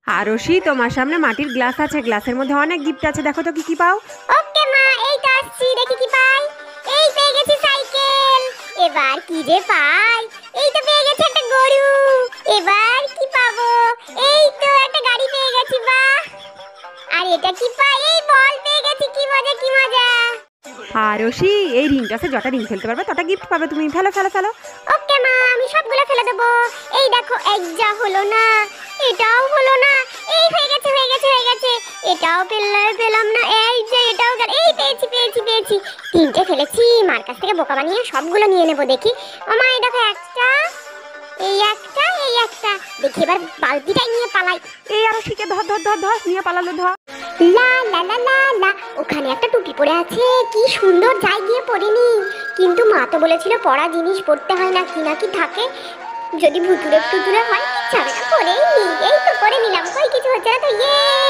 আরশি, তোমার সামনে মাটির গ্লাস আছে, গ্লাসের মধ্যে অনেক গিফট আছে, দেখো তো কি কি পাও। ওকে মা, এই তো আসছি, দেখি কি পাই। এই পেয়ে গেছি সাইকেল। এবার কি যে পাই। এই তো পেয়ে গেছি একটা গরু। এবার কি পাবো। এই তো একটা গাড়ি পেয়ে গেছি, বাহ। আর এটা কি পাই, এই বল পেয়ে গেছি, কি মজা কি মজা। আরশি, এই রিংটা আছে, যটা রিং ফেলতে পারবে তটা গিফট পাবে তুমি। ফেলো ফেলো ফেলো। ওকে মা, আমি সবগুলো ফেলে দেবো। এই দেখো, এক যা হলো না, এটাও হলো না। এই হয়ে গেছে হয়ে গেছে হয়ে গেছে। এটাও পেলাম না। এই যে এটাও গেল। এই পেয়েছি পেয়েছি পেয়েছি। তিনটে ফেলেছি, মার কাছ থেকে বোকা বানিয়ে সবগুলো নিয়ে নেবো। দেখি ও মা, এই দেখো একটা, এই একটা, এই একটা। দেখি এবার বালতিটাই নিয়ে পালাই। এই আরশিকে ধর ধর ধর ধর, নিয়ে পালালো, ধর। লা লা লা লা লা, ওখানে একটা টুপি পরে আছে, কি সুন্দর, যাই গিয়ে পরিনি। কিন্তু মা তো বলেছিল পড়া জিনিস পড়তে হয় না, কি না কি থাকে। যদি ভুতুরে টুতুরে হয়, কি চাবে না, পরেই নি। এই তো পরে নিলাম, কই কিছু হচ্ছে না তো। ইয়ে